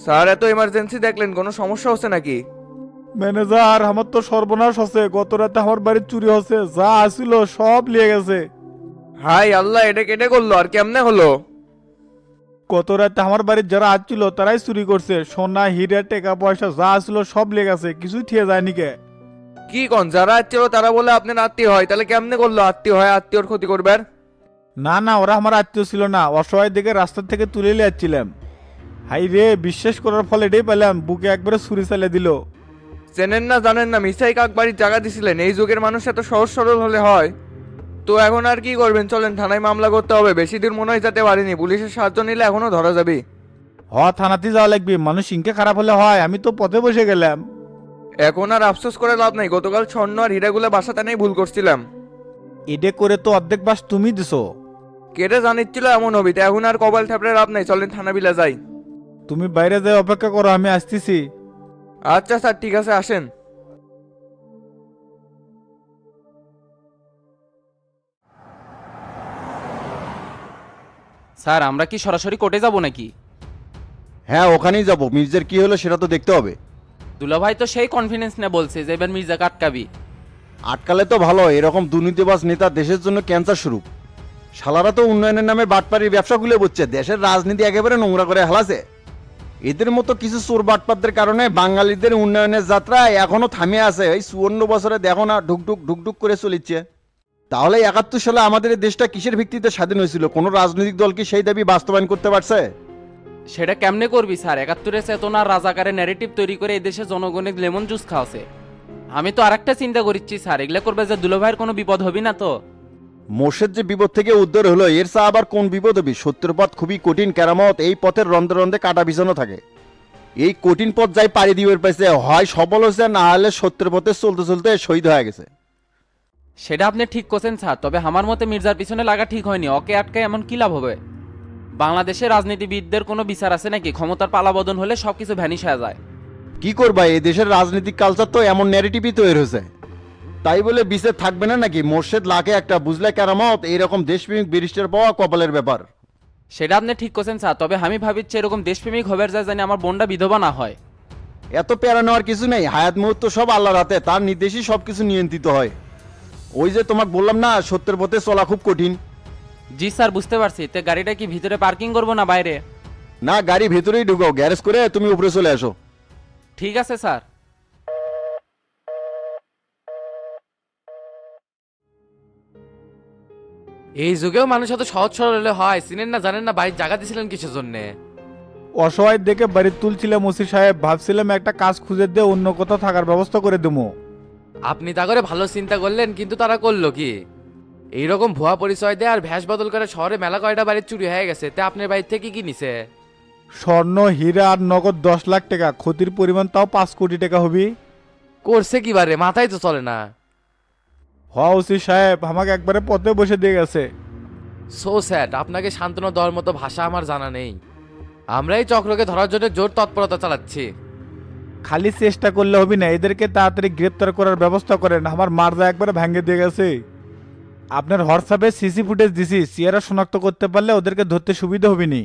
Sir এত emergency দেখলেন, কোনো সমস্যা হচ্ছে নাকি? ম্যানেজার, আমার তো সর্বনাশ হচ্ছে। গত রাতে আমার বাড়ির চুরি হচ্ছে, যা আসিল সব নিয়ে গেছে। হাই আল্লাহ, এটা কেটে করলো আর কেমনে হলো? গত রাতে আমার বাড়ির যারা আসছিল তারাই চুরি করছে। সোনা হিরে টাকা পয়সা যা আসছিল সব নিয়ে গেছে, কিছুই ঠিয়ে যায়নি কে। কি কোন, যারা আসছিল তারা বলে আপনার আত্মীয় হয়, তাহলে কেমনে করলো? আত্মীয় হয় আত্মীয়র ক্ষতি করবার? না না, ওরা আমার আত্মীয় ছিল না, অসহায় দিকে রাস্তা থেকে তুলে নিয়ে যাচ্ছিলাম। হাই রে, বিশ্বাস করার ফলে এটাই পেলাম, বুকে একবারে ছুরি চালিয়ে দিল। চেনেন না জানেন না, মিসাই কাক বাড়ির জায়গা দিছিলেন। এই যুগের মানুষ এত সহজ সরল হলে হয়? তো এখন আর কি করবেন, চলেন থানায় মামলা করতে হবে। বেশি দূর মনে হয় যেতে পারিনি, পুলিশের সাহায্য নিলে এখনো ধরা যাবে। থানাতে যাওয়া লাগবে, মানুষ ইনকে খারাপ হলে হয়? আমি তো পথে বসে গেলাম। এখন আর আফসোস করে লাভ নাই, গতকাল স্বর্ণ আর হীরাগুলো বাসাতে নেই, ভুল করছিলাম। এডে করে তো অর্ধেক বাস তুমি দিছো। কেটে জানিচ্ছিল এমন হবি, তো এখন আর কপাল থাপড়ে লাভ নাই, চলেন থানা বিলা যাই। তুমি বাইরে যাই, অপেক্ষা করো, আমি আসতেছি। আচ্ছা স্যার, ঠিক আছে, আসেন। স্যার আমরা কি সরাসরি কোর্টে যাব নাকি? হ্যাঁ, ওখানেই যাব। মির্জার কি হলো সেটা তো দেখতে হবে। দুলাভাই তো সেই কনফিডেন্স নিয়ে বলছে যে এবার মির্জাকে আটকাবি। আটকালে তো ভালো, এরকম দুর্নীতিবাজ নেতা দেশের জন্য ক্যান্সার স্বরূপ। শালারা তো উন্নয়নের নামে বাটপাড়ির ব্যবসা খুলে বসছে, দেশের রাজনীতি একেবারে নোংরা করে হেলাছে। এদের মতো কিছু চোর বাটপাতদের কারণে বাঙালিদের উন্নয়নের যাত্রা এখনো থামে আছে। এই 54 বছরে দেখো না, ঢুকঢুক ঢুকঢুক করে চলিচ্ছে। তাহলে 71 সালে আমাদের এই দেশটা কিসের ভিত্তিতে স্বাধীন হয়েছিল? কোনো রাজনৈতিক দল কি সেই দাবি বাস্তবায়ন করতে পারছে? সেটা কেমনে করবি স্যার? 71-এর চেতনার রাজাকারের ন্যারেটিভ তৈরি করে এই দেশে জনগণের লেমন জুস খাওয়াছে। আমি তো আরেকটা চিন্তা করছি স্যার, এগুলা করবে যে দুলাভাইয়ের কোনো বিপদ হবি না তো? মোর্শেদ যে বিপদ থেকে উদ্ধার হলো, এর চা আবার কোন বিপদ হবে? সত্যের পথ খুবই কঠিন কেরামত, এই পথের রন্ধে রন্ধে কাটা বিছানো থাকে। এই কঠিন পথ যাই পাড়ি দিবার পাইছে, হয় সফল হয়েছে, না হলে সত্যের পথে চলতে চলতে শহীদ হয়ে গেছে। সেটা আপনি ঠিক করছেন স্যার, তবে আমার মতে মির্জার পিছনে লাগা ঠিক হয়নি। ওকে আটকে এমন কি লাভ হবে? বাংলাদেশের রাজনীতিবিদদের কোনো বিচার আছে নাকি? ক্ষমতার পালাবদল হলে সবকিছু ভ্যানিশ হয়ে যায়। কি করবা, এই দেশের রাজনৈতিক কালচার তো এমন ন্যারেটিভই তৈরি হয়েছে। তাই বলে বিচার থাকবে না নাকি? মোর্শেদ লাখে একটা, বুঝলে কেরামত, এইরকম দেশপ্রেমিক ব্যারিস্টার পাওয়া কপালের ব্যাপার। সেটা আপনি ঠিক করছেন স্যার, তবে আমি ভাবিচ্ছি এরকম দেশপ্রেমিক হবার যায় জানি আমার বোনটা বিধবা না হয়। এত প্যারা নেওয়ার কিছু নেই, হায়াত মুহূর্ত সব আল্লাহর হাতে, তার নির্দেশই সবকিছু নিয়ন্ত্রিত হয়। ওই যে তোমাকে বললাম না, সত্যের পথে চলা খুব কঠিন। জি স্যার, বুঝতে পারছি। তে গাড়িটা কি ভিতরে পার্কিং করবো না বাইরে? না, গাড়ি ভেতরেই ঢুকাও, গ্যারেজ করে তুমি উপরে চলে আসো। ঠিক আছে স্যার। এই যুগেও মানুষ এত সহজ সরল হলে হয়? চিনেন না জানেন না বাড়ির জায়গা দিছিলেন কিসের জন্যে? অসহায় দেখে বাড়ি তুলছিলাম ওসি সাহেব, ভাবছিলাম একটা কাজ খুঁজে দিয়ে অন্য কোথাও থাকার ব্যবস্থা করে দেবো। আপনি তা করে ভালো চিন্তা করলেন, কিন্তু তারা করলো কি? এইরকম ভুয়া পরিচয় দেয় আর ভ্যাস বদল করে শহরে মেলা কয়টা বাড়ির চুরি হয়ে গেছে। তে আপনার বাড়ির থেকে কি নিছে? স্বর্ণ হীরা আর নগদ 10 লাখ টাকা, ক্ষতির পরিমাণ তাও 5 কোটি টাকা হবি। করছে কি বারে, মাথায় তো চলে না। ওসি সাহেব আমাকে একবারে পথে বসে দিয়ে গেছে। সো স্যাড, আপনাকে সান্ত্বনা দেওয়ার মতো ভাষা আমার জানা নেই। আমরা এই চক্রকে ধরার জন্য জোর তৎপরতা চালাচ্ছি। খালি চেষ্টা করলে হবি না, এদেরকে তাড়াতাড়ি গ্রেপ্তার করার ব্যবস্থা করেন, আমার মারদা একবারে ভেঙে দিয়ে গেছে। আপনার হোয়াটসঅ্যাপে সিসি ফুটেজ দিছি, চেহারা শনাক্ত করতে পারলে ওদেরকে ধরতে সুবিধা হবিনি।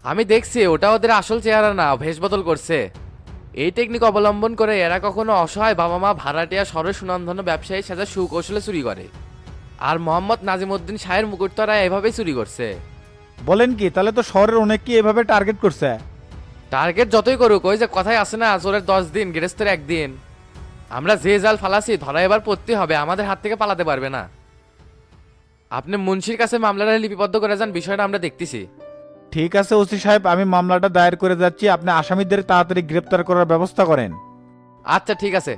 আমি দেখছি ওটা ওদের আসল চেহারা না, ভেষ বদল করছে। এই টেকনিক অবলম্বন করে এরা কখনো অসহায় বাবা মা, ভাড়াটিয়া, শহরের সুনামধন্য ব্যবসায়ী সাজা সুকৌশলে চুরি করে। আর মোহাম্মদ নাজিমউদ্দিন শাহের মুকুট তারা এভাবেই চুরি করছে। বলেন কি, তাহলে তো শহরের অনেককেই এভাবে টার্গেট করছে। টার্গেট যতই করুক, ওই যে কথাই আছে না, চোরের 10 দিন গৃহস্থের একদিন। আমরা যে জাল ফালাসি ধরা এবার পড়তে হবে, আমাদের হাত থেকে পালাতে পারবে না। আপনি মুন্সির কাছে মামলাটা লিপিবদ্ধ করে যান, বিষয়টা আমরা দেখতেছি। ঠিক আছে ওসি সাহেব, আমি মামলাটা দায়ের করে যাচ্ছি, আপনি আসামিদের তাড়াতাড়ি গ্রেপ্তার করার ব্যবস্থা করেন। আচ্ছা ঠিক আছে।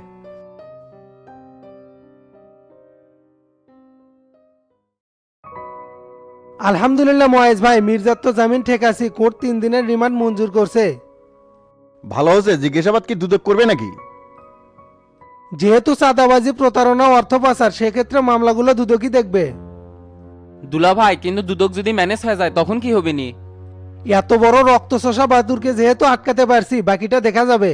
আলহামদুলিল্লাহ মহেশ ভাই, মির্জার তো জামিন ঠিক আছে, কোর্ট 3 দিনের রিমান্ড মঞ্জুর করছে। ভালো হয়েছে। জিজ্ঞাসাবাদ কি দুদক করবে নাকি? যেহেতু চাঁদাবাজি, প্রতারণা, অর্থ পাচার, সেক্ষেত্রে মামলাগুলো দুদকই দেখবে। দুলাভাই কিন্তু দুদক যদি ম্যানেজ হয়ে যায় তখন কি হবে নি? এত বড় রক্তচোষা বাহাদুরকে যেহেতু আটকাতে পারছি, বাকিটা দেখা যাবে।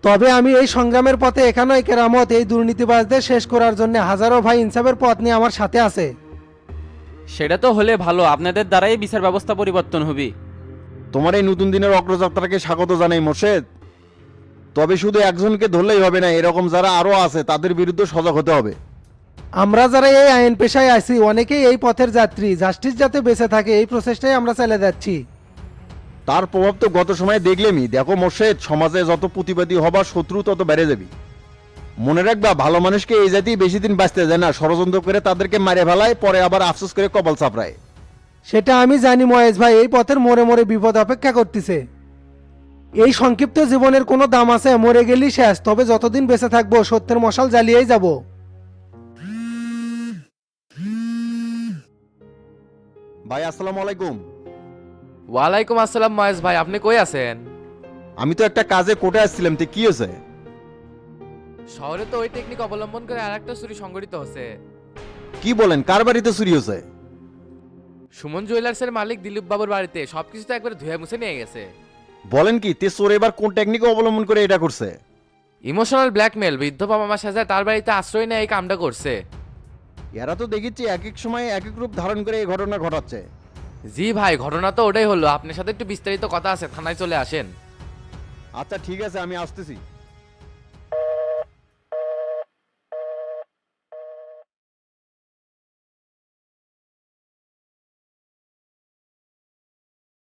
তবে আমি এই সংগ্রামের পথে এখানেই কেরামত, এই দুর্নীতিবাজদের শেষ করার জন্য হাজারো ভাই ইনসাফের পথ নিয়ে আমার সাথে আছে। সেটা তো হলে ভালো, আপনাদের দ্বারাই বিচার ব্যবস্থা পরিবর্তন হবে। তোমার এই নতুন দিনের অগ্রযাত্রাকে স্বাগত জানাই মোর্শেদ। তবে শুধু একজনকে ধরলেই হবে না, এরকম যারা আরো আছে তাদের বিরুদ্ধে সজাগ হতে হবে। আমরা যারা এই আইন পেশায় আছি অনেকেই এই পথের যাত্রী, জাস্টিস যাতে বেঁচে থাকে এই প্রচেষ্টাই আমরা চালিয়ে যাচ্ছি। তার প্রভাব তো গত সময়ে দেখলেমই। দেখো মোর্শেদ, সমাজে যত প্রতিবাদী হবা শত্রু তত বেড়ে যাবি। মনে রাখবা, ভালো মানুষকে এই জাতি বেশি দিন বাঁচতে যায় না, ষড়যন্ত্র করে তাদেরকে মারে ফেলায়, পরে আবার আফসোস করে কপাল চাপড়ায়। সেটা আমি জানি মহেশ ভাই, এই পথের মোড়ে মোড়ে বিপদ অপেক্ষা করতেছে। এই সংক্ষিপ্ত জীবনের কোনো দাম আছে? মরে গেলেই শেষ, তবে যতদিন বেঁচে থাকবো সত্যের মশাল জ্বালিয়েই যাব। ভাই আসসালামু আলাইকুম। ওয়ালাইকুম আসসালাম মহেশ ভাই, আপনি কই আছেন? আমি তো একটা কাজে কোর্টে আসছিলাম, তো কি হয়েছে? শহরে তো ওই টেকনিক অবলম্বন করে আর একটা চুরি সংঘটিত হচ্ছে। কি বলেন, কার বাড়িতে চুরি হয়েছে? সুমন জুয়েলার্সের মালিক দিলীপ বাবুর বাড়িতে সবকিছু তো একবার ধুয়ে মুছে নিয়ে গেছে। বলেন কি, তে চোর এবার কোন টেকনিক অবলম্বন করে এটা করছে? ইমোশনাল ব্ল্যাকমেল, বৃদ্ধ বাবা মা সাজায় তার বাড়িতে আশ্রয় নিয়ে এই কামটা করছে। এরা তো দেখেছি এক এক সময় এক এক রূপ ধারণ করে এই ঘটনা ঘটাচ্ছে। জি ভাই, ঘটনা তো ওটাই হলো। আপনার সাথে একটু বিস্তারিত কথা আছে, থানায় চলে আসেন। আচ্ছা ঠিক আছে, আমি আসতেছি।